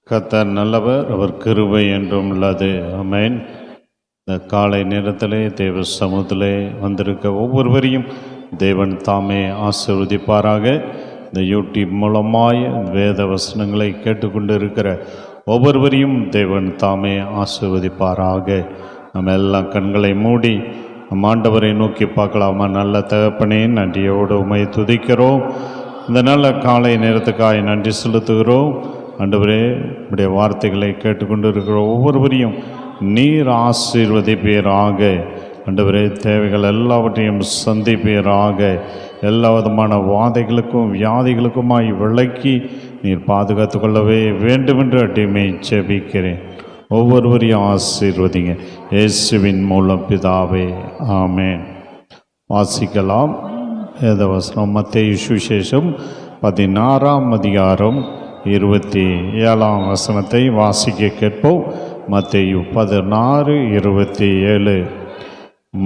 கர்த்தர் நல்லவர், அவர் கிருபை என்றும் உள்ளது. ஆமென். இந்த காலை நேரத்திலே தேவ சமூகத்திலே வந்திருக்க ஒவ்வொருவரையும் தேவன் தாமே ஆசீர்வதிப்பாராக. இந்த யூடியூப் மூலமாய் வேத வசனங்களை கேட்டுக்கொண்டு இருக்கிற ஒவ்வொருவரையும் தேவன் தாமே ஆசீர்வதிப்பாராக. நம்ம எல்லாம் கண்களை மூடி நம் ஆண்டவரை நோக்கி பார்க்கலாமா? நல்ல தகப்பனே, நன்றியோடு உம்மை துதிக்கிறோம். இந்த நல்ல காலை நேரத்துக்காக நன்றி செலுத்துகிறோம். ஆண்டவரே, உடைய வார்த்தைகளை கேட்டுக்கொண்டு இருக்கிற ஒவ்வொருவரையும் நீர் ஆசீர்வதிப்பீராக. ஆண்டவரே, தேவைகள் எல்லாவற்றையும் சந்திப்பீராக. எல்லா விதமான வாதைகளுக்கும் வியாதிகளுக்குமாய் விலக்கி நீர் பாதுகாத்து கொள்ளவே வேண்டுமென்று அடிமை ஜெபிக்கிறேன். ஒவ்வொருவரையும் ஆசீர்வதிங்க, இயேசுவின் மூலம் பிதாவே, ஆமென். வாசிக்கலாம் வேதவசனம். மத்தேயு சுவிசேஷம் 16ஆம் அதிகாரம் 27ஆம் வசனத்தை வாசிக்க கேட்போம். மத்தேயு 16:27.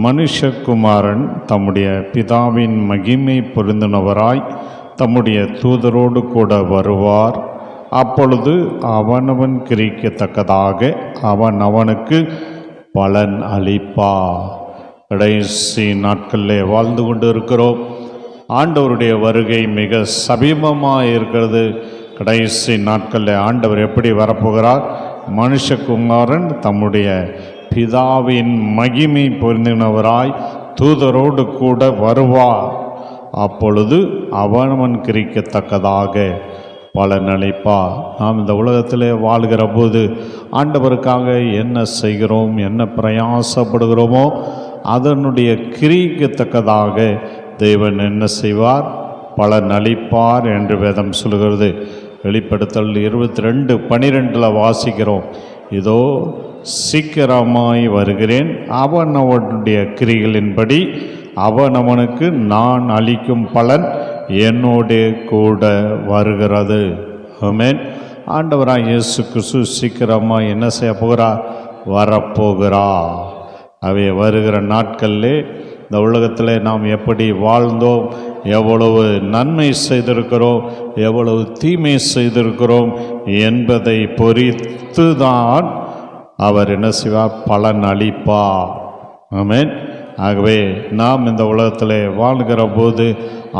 மனுஷகுமாரன் தம்முடைய பிதாவின் மகிமை பொருந்தினவராய் தம்முடைய தூதரோடு கூட வருவார். அப்பொழுது அவனவன் கிரிக்கத்தக்கதாக அவன் அவனுக்கு பலன் அளிப்பார். கடைசி நாட்களிலே வாழ்ந்து கொண்டு இருக்கிறோம். ஆண்டவருடைய வருகை மிக சமீபமாக இருக்கிறது. கடைசி நாட்களில் ஆண்டவர் எப்படி வரப்போகிறார்? மனுஷகுமாரன் தம்முடைய பிதாவின் மகிமை பொருந்தினவராய் தூதரோடு கூட வருவார். அப்பொழுது அவனவன் கிரிக்கத்தக்கதாக பலன் அளிப்பார். நாம் இந்த உலகத்திலே வாழ்கிற போது ஆண்டவருக்காக என்ன செய்கிறோம், என்ன பிரயாசப்படுகிறோமோ அதனுடைய கிரிக்கத்தக்கதாக தேவன் என்ன செய்வார்? பலன் அளிப்பார் என்று வேதம் சொல்கிறது. வெளிப்படுத்தல் 22:12 வாசிக்கிறோம். இதோ சீக்கிரமாய் வருகிறேன், அவனவனுடைய கிரிகளின்படி அவனவனுக்கு நான் அளிக்கும் பலன் என்னோடு கூட வருகிறது. ஆமென். ஆண்டவராய் இயேசு கிறிஸ்து சீக்கிரமாக என்ன செய்ய போகிறார்? வரப்போகிறார். அவை வருகிற நாட்களிலே இந்த உலகத்தில் நாம் எப்படி வாழ்ந்தோம், எவ்வளவு நன்மை செய்திருக்கிறோம், எவ்வளவு தீமை செய்திருக்கிறோம் என்பதை பொறுத்து தான் அவர் என்ன செய்வார்? பலன் அளிப்பார். ஆமென். ஆகவே நாம் இந்த உலகத்தில் வாழ்கிற போது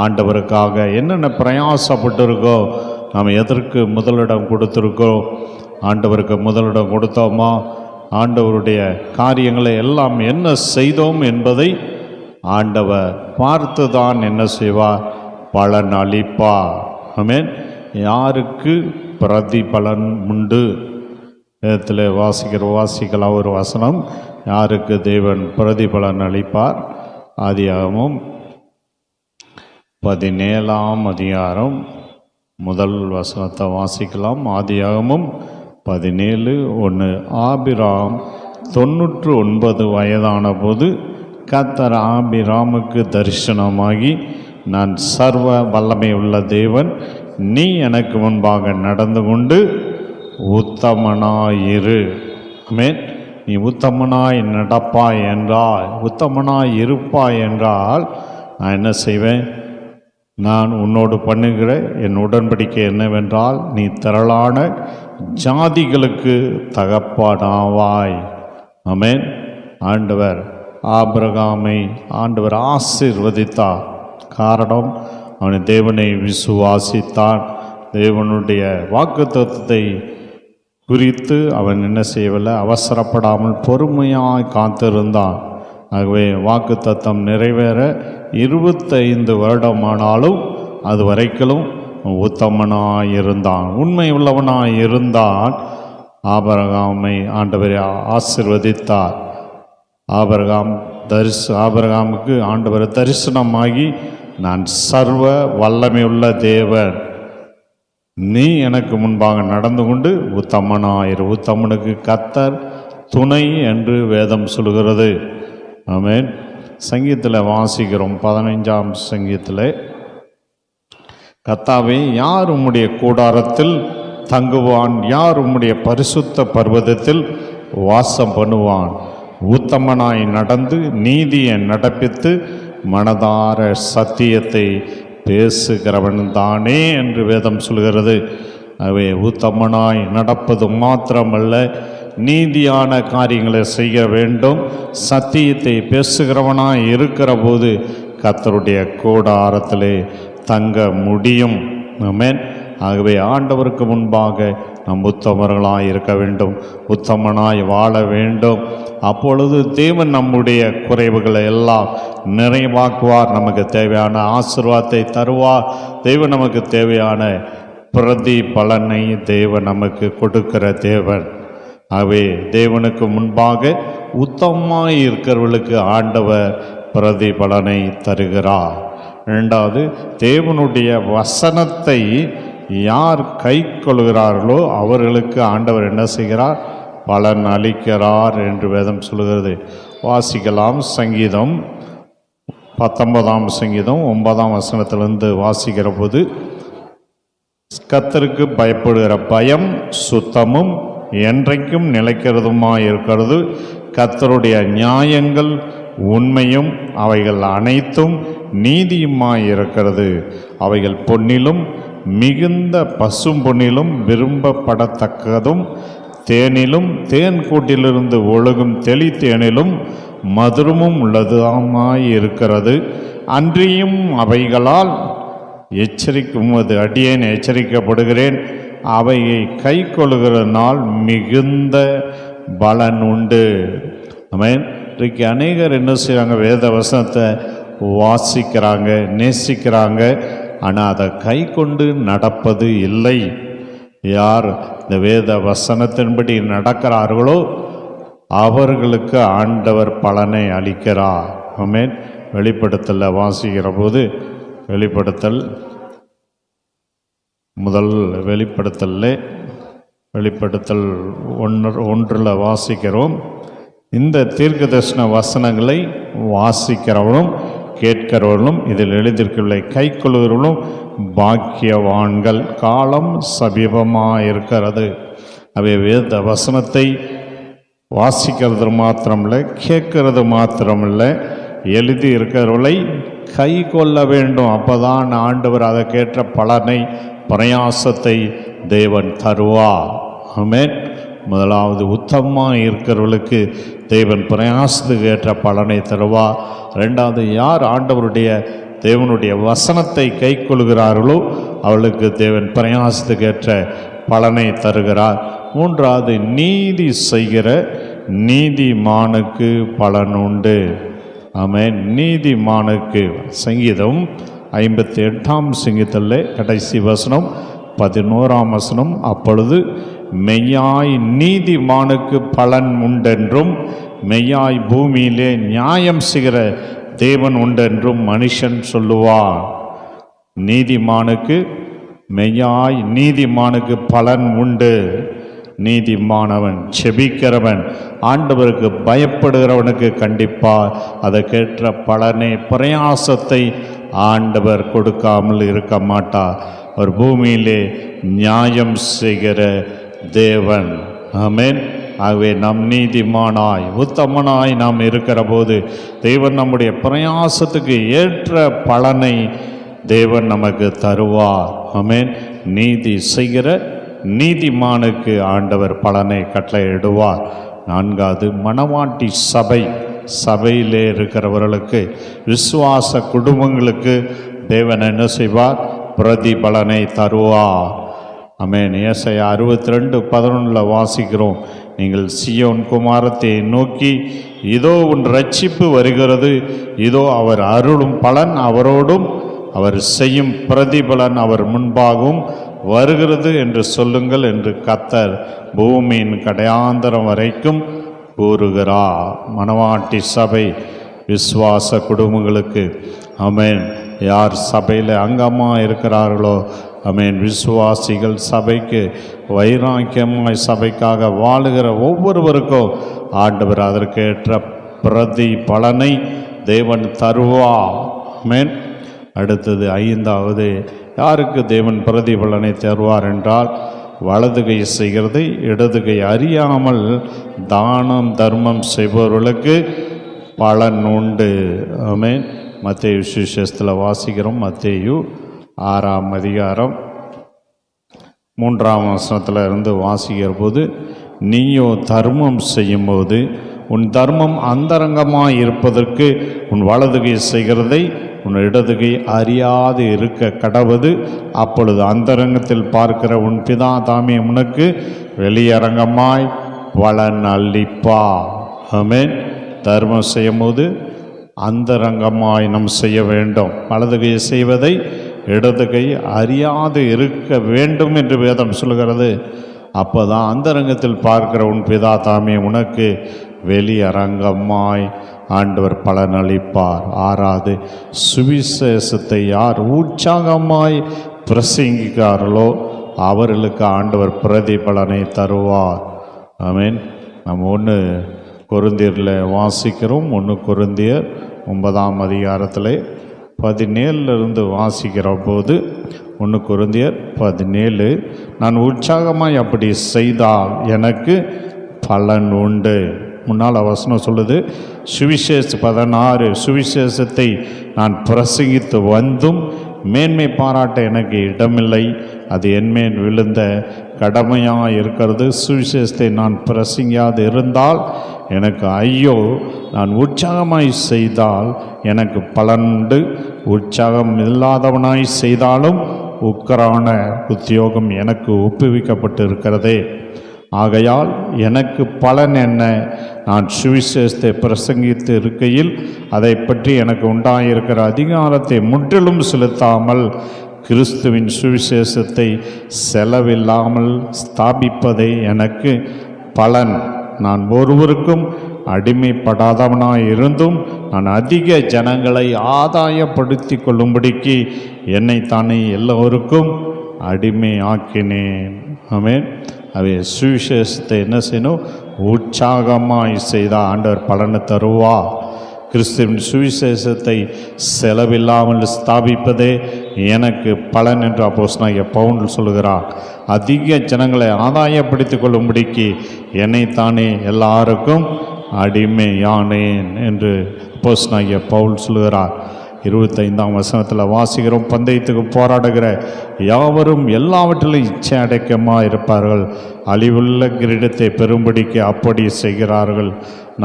ஆண்டவருக்காக என்னென்ன பிரயாசப்பட்டிருக்கோ, நாம் எதற்கு முதலிடம் கொடுத்துருக்கோம்? ஆண்டவருக்கு முதலிடம் கொடுத்தோமா? ஆண்டவருடைய காரியங்களை எல்லாம் என்ன செய்தோம் என்பதை ஆண்டவர் பார்த்து தான் என்ன செய்வார்? பலன் அளிப்பார். ஆமென். யாருக்கு பிரதிபலன் உண்டு? வேதத்தில் வாசிக்கலாம் ஒரு வசனம். யாருக்கு தேவன் பிரதிபலன் அளிப்பார்? ஆதியாகமம் 17ஆம் அதிகாரம் முதல் வசனத்தை வாசிக்கலாம். ஆதியாகமம் 17:1. ஆபிராம் 99 வயதான போது கர்த்தர் ஆபிராமுக்கு தரிசனமாகி, நான் சர்வ வல்லமை உள்ள தேவன், நீ எனக்கு முன்பாக நடந்து கொண்டு உத்தமனாயிரு. ஆமென். நீ உத்தமனாய் நடப்பாய் என்றால், உத்தமனாய் இருப்பாய் என்றால் நான் என்ன செய்வேன்? நான் உன்னோடு பண்ணுகிற என் உடன்படிக்கை என்னவென்றால், நீ திரளான ஜாதிகளுக்கு தகப்பனாவாய். ஆமென். ஆண்டவர் ஆபிரகாமை ஆண்டவர் ஆசீர்வதித்தார். காரணம், அவன் தேவனை விசுவாசித்தான். தேவனுடைய வாக்குத்தத்தத்தை குறித்து அவன் என்ன செய்யவில்லை? அவசரப்படாமல் பொறுமையாய் காத்திருந்தான். ஆகவே வாக்குத்தத்தம் நிறைவேற 25 வருடமானாலும் அது வரைக்கும் உத்தமனாயிருந்தான், உண்மை உள்ளவனாயிருந்தான். ஆபிரகாமை ஆண்டவரை ஆசீர்வதித்தார். ஆபிரகாமுக்கு ஆண்டவர் தரிசனமாகி, நான் சர்வ வல்லமையுள்ள தேவன், நீ எனக்கு முன்பாக நடந்து கொண்டு உத்தமனாயிரு. உத்தமனுக்கு கர்த்தர் துணை என்று வேதம் சொல்கிறது. ஆமென். சங்கீதத்தில் வாசிக்கிறோம். 15ஆம் சங்கீதத்தில், கர்த்தாவே, யார் உம்முடைய கூடாரத்தில் தங்குவான்? யார் உம்முடைய பரிசுத்த பர்வதத்தில் வாசம் பண்ணுவான்? உத்தமனாய் நடந்து நீதியை நடப்பித்து மனதார சத்தியத்தை பேசுகிறவன் தானே என்று வேதம் சொல்கிறது. அவை உத்தமனாய் நடப்பது மாத்திரமல்ல, நீதியான காரியங்களை செய்ய வேண்டும். சத்தியத்தை பேசுகிறவனாய் இருக்கிற போது கர்த்தருடைய கூடாரத்திலே தங்க முடியும். ஆமென். ஆகவே ஆண்டவருக்கு முன்பாக நாம் உத்தமர்களாய் இருக்க வேண்டும், உத்தமனாய் வாழ வேண்டும். அப்பொழுது தேவன் நம்முடைய குறைவுகளை எல்லாம் நிறைவாக்குவார். நமக்கு தேவையான ஆசீர்வாதத்தை தருவார். தேவன் நமக்கு தேவையான பிரதி பலனை தேவன் நமக்கு கொடுக்கிற தேவன். ஆகவே தேவனுக்கு முன்பாக உத்தமமாய் இருக்கிறவர்களுக்கு ஆண்டவர் பிரதி பலனை தருகிறார். இரண்டாவது, தேவனுடைய வசனத்தை யார் கை கொள்கிறார்களோ அவர்களுக்கு ஆண்டவர் என்ன செய்கிறார்? பலன் அளிக்கிறார் என்று வேதம் சொல்கிறது. வாசிக்கலாம். சங்கீதம் 19ஆம் சங்கீதம் 9ஆம் வசனத்திலிருந்து வாசிக்கிற போது, கர்த்தருக்கு பயப்படுகிற பயம் சுத்தமும் என்றைக்கும் நிலைக்கிறதுமாய் இருக்கிறது. கர்த்தருடைய நியாயங்கள் உண்மையும் அவைகள் அனைத்தும் நீதியுமாய் இருக்கிறது. அவைகள் பொன்னிலும் மிகுந்த பசும் பொன்னிலும் விரும்பப்படத்தக்கதும் தேனிலும் தேன் கூட்டிலிருந்து ஒழுகும் தெளி தேனிலும் மதுரமும் உள்ளதுமாய் இருக்கிறது. அன்றியும் அவைகளால் உமது அடியேன் எச்சரிக்கப்படுகிறேன். அவையை கை கொள்ளுகிற நாள் மிகுந்த பலன் உண்டு. ஆமென். இன்றைக்கு அநேகர் என்ன செய்கிறாங்க? வேத வசனத்தை வாசிக்கிறாங்க, நேசிக்கிறாங்க, ஆனால் அதை கை கொண்டு நடப்பது இல்லை. யார் இந்த வேத வசனத்தின்படி நடக்கிறார்களோ அவர்களுக்கு ஆண்டவர் பலனை அளிக்கிறார். ஆமென். வெளிப்படுத்தல வாசிக்கிற போது, வெளிப்படுத்தல் வெளிப்படுத்தல் 1 வாசிக்கிறோம். இந்த தீர்க்க தரிசன வசனங்களை வாசிக்கிறவர்களும் கேட்கிறவர்களும் இதில் எழுதியிருக்கவில்லை கை கொள்கிறவர்களும் பாக்கியவான்கள். காலம் சமீபமாயிருக்கிறது. அவை வேத வசனத்தை வாசிக்கிறது மாத்திரமில்லை, கேட்கறது மாத்திரமில்லை, எழுதி இருக்கிறவர்களை கை கொள்ள வேண்டும். அப்போதான் ஆண்டவர் அதற்கேற்ற பலனை, பிரயாசத்தை தேவன் தருவார். ஆமென். முதலாவது, உத்தமமாக இருக்கிறவர்களுக்கு தேவன் பிரயாசத்துக்கு ஏற்ற பலனை தருவார். ரெண்டாவது, யார் ஆண்டவருடைய தேவனுடைய வசனத்தை கை கொள்கிறார்களோ அவளுக்கு தேவன் பிரயாசத்துக்கு ஏற்ற பலனை தருகிறார். மூன்றாவது, நீதி செய்கிற நீதிமானுக்கு பலன் உண்டு. ஆமென். நீதிமானுக்கு. சங்கீதம் 58ஆம் சங்கீதத்தில் கடைசி வசனம் 11ஆம் வசனம், அப்பொழுது மெய்யாய் நீதிமானுக்கு பலன் உண்டென்றும் மெய்யாய் பூமியிலே நியாயம் செய்கிற தேவன் உண்டென்றும் மனுஷன் சொல்லுவார். நீதிமானுக்கு பலன் உண்டு. நீதிமானவன், செபிக்கிறவன், ஆண்டவருக்கு பயப்படுகிறவனுக்கு கண்டிப்பாக அதற்கேற்ற பலனை, பிரயாசத்தை ஆண்டவர் கொடுக்காமல் இருக்க மாட்டார். அவர் பூமியிலே நியாயம் செய்கிற தேவன். ஆமென். ஆகவே நம் நீதிமானாய் உத்தமனாய் நாம் இருக்கிற போது தேவன் நம்முடைய பிரயாசத்துக்கு ஏற்ற பலனை தேவன் நமக்கு தருவார். ஆமென். நீதி செய்கிற நீதிமானுக்கு ஆண்டவர் பலனை கட்டளையிடுவார். நான்காவது, மணவாட்டி சபையிலே இருக்கிறவர்களுக்கு, விசுவாச குடும்பங்களுக்கு தேவன் என்ன செய்வார்? பிரதிபலனை தருவார். ஆமென். ஏசாயா 62:11 வாசிக்கிறோம். நீங்கள் சீயோன் குமாரத்தை நோக்கி, இதோ உன் ரட்சிப்பு வருகிறது, இதோ அவர் அருளும் பலன் அவரோடும் அவர் செய்யும் பிரதிபலன் அவர் முன்பாகவும் வருகிறது என்று சொல்லுங்கள் என்று கர்த்தர் பூமியின் கடையாந்தரம் வரைக்கும் கூறுகிறார். மணவாட்டி சபை, விசுவாச குடும்பங்களுக்கு. ஆமென். யார் சபையில் அங்கமாக இருக்கிறார்களோ, ஆமென், விசுவாசிகள், சபைக்கு வைராக்கியமாய் சபைக்காக வாழுகிற ஒவ்வொருவருக்கும் ஆண்டவர் அதற்கேற்ற பிரதி பலனை தேவன் தருவார். ஆமென். அடுத்தது, ஐந்தாவது, யாருக்கு தேவன் பிரதிபலனை தருவார் என்றால், வலதுகை செய்கிறது இடதுகை அறியாமல் தானம் தர்மம் செய்பவர்களுக்கு பலன் உண்டு. ஆமென். மத்தேயு சுவிசேஷத்தில் வாசிக்கிறோம். மத்தேயு 6ஆம் அதிகாரம் 3ஆம் வசனத்தில் இருந்து வாசிக்கிற போது, நீயோ தர்மம் செய்யும்போது உன் தர்மம் அந்தரங்கமாய் இருப்பதற்கு உன் வலதுகை செய்கிறதை உன் இடதுகை அறியாது இருக்க கடவது. அப்பொழுது அந்தரங்கத்தில் பார்க்கிற உன் பிதா தாமே உனக்கு வெளியரங்கமாய் பலன் அளிப்பா. ஆமென். தர்மம் செய்யும் போது அந்தரங்கமாய் நாம் செய்ய வேண்டும். வலதுகை செய்வதை இடதுகை அறியாது இருக்க வேண்டும் என்று வேதம் சொல்கிறது. அப்போதான் அந்தரங்கத்தில் பார்க்கிற உன் பிதா தாமே உனக்கு வெளியரங்கமாய் ஆண்டவர் பலனளிப்பார். 6வது, சுவிசேஷத்தை யார் உற்சாகமாய் பிரசங்கிக்கார்களோ அவர்களுக்கு ஆண்டவர் பிரதிபலனை தருவார். ஆமென். நம்ம 1 கொரிந்தியரில் வாசிக்கிறோம். 1 கொரிந்தியர் 9ஆம் அதிகாரத்தில் 17 வாசிக்கிற போது, 1 கொரிந்தியர் 17, நான் உற்சாகமாய் அப்படி செய்தால் எனக்கு பலன் உண்டு. முன்னால் வசனம் சொல்லுது, சுவிசேஷ 16, சுவிசேஷத்தை நான் பிரசங்கித்து வந்தும் மேன்மை பாராட்ட எனக்கு இடமில்லை, அது என்மேல் விழுந்த கடமையாக இருக்கிறது. சுவிசேஷத்தை நான் பிரசங்கியாது இருந்தால் எனக்கு ஐயோ, நான் உற்சாகமாய் செய்தால் எனக்கு பலனுண்டு, உற்சாகம் இல்லாதவனாய் செய்தாலும் உக்கரான உத்தியோகம் எனக்கு ஒப்புவிக்கப்பட்டு இருக்கிறதே. ஆகையால் எனக்கு பலன் என்ன? நான் சுவிசேஷத்தை பிரசங்கித்து இருக்கையில் அதை பற்றி எனக்கு உண்டாயிருக்கிற அதிகாரத்தை முற்றிலும் செலுத்தாமல் கிறிஸ்துவின் சுவிசேஷத்தை செலவில்லாமல் ஸ்தாபிப்பதே எனக்கு பலன். நான் ஒருவருக்கும் அடிமைப்படாதவனாய் இருந்தும் நான் அதிக ஜனங்களை ஆதாயப்படுத்தி கொள்ளும்படிக்கு என்னை தானே எல்லோருக்கும் அடிமை ஆக்கினேன். ஆமென். அவை சுவிசேஷத்தை என்ன செய்யணும்? உற்சாகமாய் செய்தால் ஆண்டவர் பலனை தருவா. கிறிஸ்துவின் சுவிசேஷத்தை செலவில்லாமல் ஸ்தாபிப்பதே எனக்கு பலன் என்று அப்போஸ்தலனாகிய பவுல் சொல்கிறார். அதிக ஜனங்களை ஆதாயப்படுத்தி கொள்ளும்படிக்கு என்னைத்தானே எல்லாருக்கும் அடிமையானேன் என்று அப்போஸ்தலனாகிய பவுல் சொல்கிறார். 25ஆம் வசனத்தில் வாசிக்கிறோம், பந்தயத்துக்கு போராடுகிற யாவரும் எல்லாவற்றிலும் இச்சை அடக்கமாக இருப்பார்கள், அழிவுள்ள கிரீடத்தை பெறும்படிக்கு அப்படி செய்கிறார்கள்.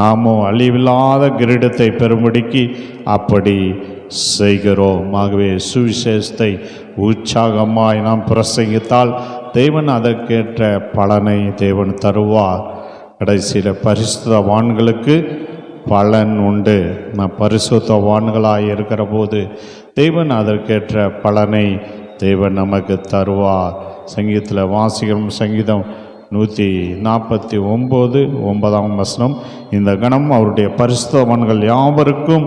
நாமோ அழிவில்லாத கிரீடத்தை பெறும்படிக்கு அப்படி செய்கிறோம். ஆகவே சுவிசேஷத்தை உற்சாகமாய் நாம் பிரசங்கித்தால் தேவன் அதற்கேற்ற பலனை தேவன் தருவார். கடைசியில் பரிசுத்தவான்களுக்கு பலன் உண்டு. நாம் பரிசுத்தவான்களாய் இருக்கிற போது தேவன் அதற்கேற்ற பலனை தேவன் நமக்கு தருவார். சங்கீதத்தில் வாசிக்கிறோம், சங்கீதம் 149 9ஆம் வசனம், இந்த கணம் அவருடைய பரிசுத்தவான்கள் யாவருக்கும்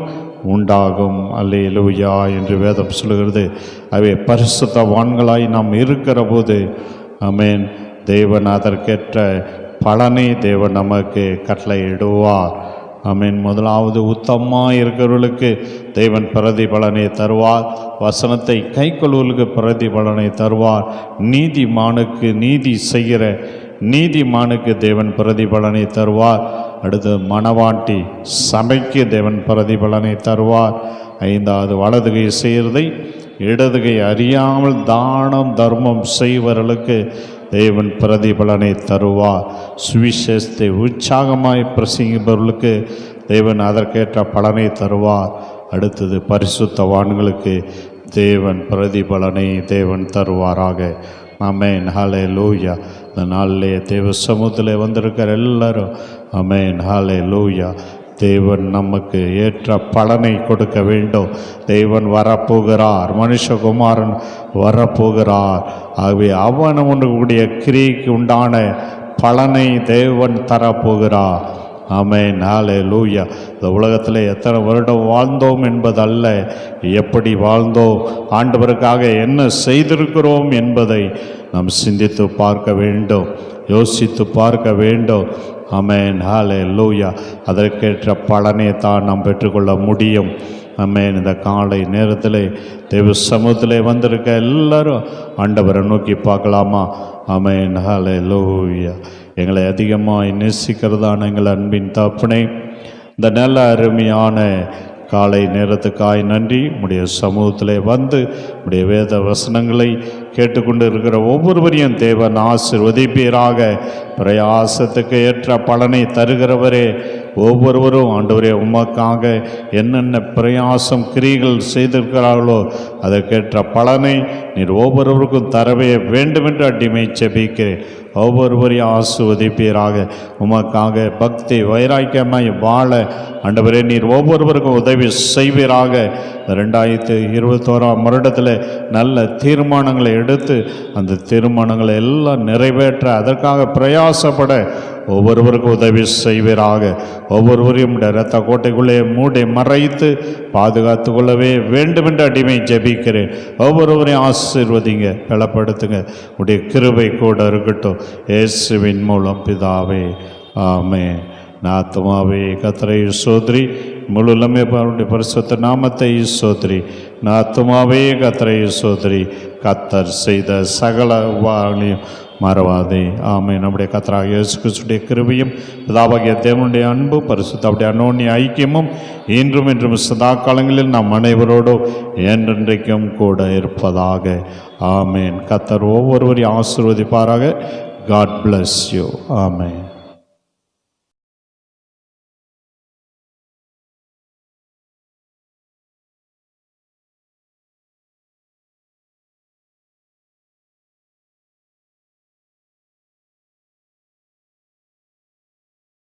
உண்டாகும், அல்லேலூயா என்று வேதம் சொல்கிறது. அவை பரிசுத்தவான்களாய் நாம் இருக்கிற போது ஆமென், தேவன் அதற்கேற்ற பலனை தேவன் நமக்கு கட்டளையிடுவார். ஆமென். முதலாவது, உத்தமமாக இருக்கிறவர்களுக்கு தேவன் பிரதிபலனை தருவார். வசனத்தை கைக்கொள்வர்களுக்கு பிரதிபலனை தருவார். நீதிமானுக்கு நீதி செய்கிற நீதிமானுக்கு தேவன் பிரதிபலனை தருவார். அடுத்து, மணவாட்டி சபைக்கு தேவன் பிரதிபலனை தருவார். 5வது, வலதுகை செய்கிறதை இடதுகை அறியாமல் தானம் தர்மம் செய்வர்களுக்கு தேவன் பிரதிபலனை தருவார். சுவிசேஷத்தை உற்சாகமாய் பிரசங்கிப்பவர்களுக்கு தேவன் அதற்கேற்ற பலனை தருவார். அடுத்தது, பரிசுத்தவான்களுக்கு தேவன் பிரதிபலனை தேவன் தருவாராக. ஆமென். ஹல்லேலூயா. இந்த நாளிலே தேவ சமூகத்தில் வந்திருக்கிற எல்லாரும் ஆமென். ஹல்லேலூயா. தேவன் நமக்கு ஏற்ற பலனை கொடுக்க வேண்டும். தேவன் வரப்போகிறார், மனுஷகுமாரன் வரப்போகிறார். ஆகவே அவனுடைய கிரியைக்கு உண்டான பலனை தேவன் தரப்போகிறார். ஆமென். ஹல்லேலூயா. இந்த உலகத்தில் எத்தனை வருடம் வாழ்ந்தோம் என்பதல்ல, எப்படி வாழ்ந்தோம், ஆண்டவருக்காக என்ன செய்திருக்கிறோம் என்பதை நாம் சிந்தித்து பார்க்க வேண்டும், யோசித்து பார்க்க வேண்டும். ஆமென். ஹல்லேலூயா. அதற்கேற்ற பலனை தான் நாம் பெற்றுக்கொள்ள முடியும். ஆமென். இந்த காலை நேரத்தில் தேவ சமூகத்தில் வந்திருக்க எல்லாரும் ஆண்டவரை நோக்கி பார்க்கலாமா? ஆமென். ஹல்லேலூயா. எங்களை அதிகமாக நேசிக்கிறதான எங்கள் அன்பின் தகப்பனே, இந்த நல்ல அருமையான காலை நேரத்துக்காய் நன்றி. உடைய சமூகத்திலே வந்து உடைய வேத வசனங்களை கேட்டுக்கொண்டு இருக்கிற ஒவ்வொருவரையும் தேவன் ஆசீர்வதிப்பீராக. பிரயாசத்துக்கு ஏற்ற பலனை தருகிறவரே, ஒவ்வொருவரும் ஆண்டவரே உமக்காக என்னென்ன பிரயாசம் கிரிகள் செய்திருக்கிறார்களோ அதற்கேற்ற பலனை நீர் ஒவ்வொருவருக்கும் தரவே வேண்டுமென்று அடிமை செபிக்கிறேன். ஒவ்வொருவரையும் ஆசீர்வதிப்பீராக. உமக்காக பக்தி வைராக்கியமாய் வாழ ஆண்டவரே நீர் ஒவ்வொருவருக்கும் உதவி செய்வீராக. 2021 வருடத்தில் நல்ல தீர்மானங்களை எடுத்து அந்த தீர்மானங்களை எல்லாம் நிறைவேற்ற அதற்காக பிரயாசப்பட ஒவ்வொருவருக்கும் உதவி செய்வீராக. ஒவ்வொருவரையும் இரத்த கோட்டைக்குள்ளே மூடி மறைத்து பாதுகாத்து கொள்ளவே வேண்டுமென்று அடிமை ஜெபிக்கிறேன். ஒவ்வொருவரையும் ஆசீர்வதிங்க, பலப்படுத்துங்க. உடைய கிருபை கூட இருக்கட்டும். இயேசுவின் மூலம் பிதாவே, ஆமென். நாத்துமாவே கர்த்தரை சோதரி, முழுலமே அவருடைய பரிசுத்த நாமத்தை சோதரி. நாத்துமாவே கர்த்தரை சோதரி, கர்த்தர் செய்த சகல வாழையும் மறவாதே. ஆமென். நம்முடைய கர்த்தராகிய இயேசு கிறிஸ்துவின் கிருபையும் பிதாவாகிய தேவனுடைய அன்பு பரிசுத்தமுடைய அன்யோன்ய ஐக்கியமும் இன்றும் என்றும் சதா காலங்களில் நாம் அனைவரோடும் என்றென்றைக்கும் கூட இருப்பதாக. ஆமென். கர்த்தர் ஒவ்வொருவரையும் ஆசீர்வதிப்பாராக. God bless you. Amen.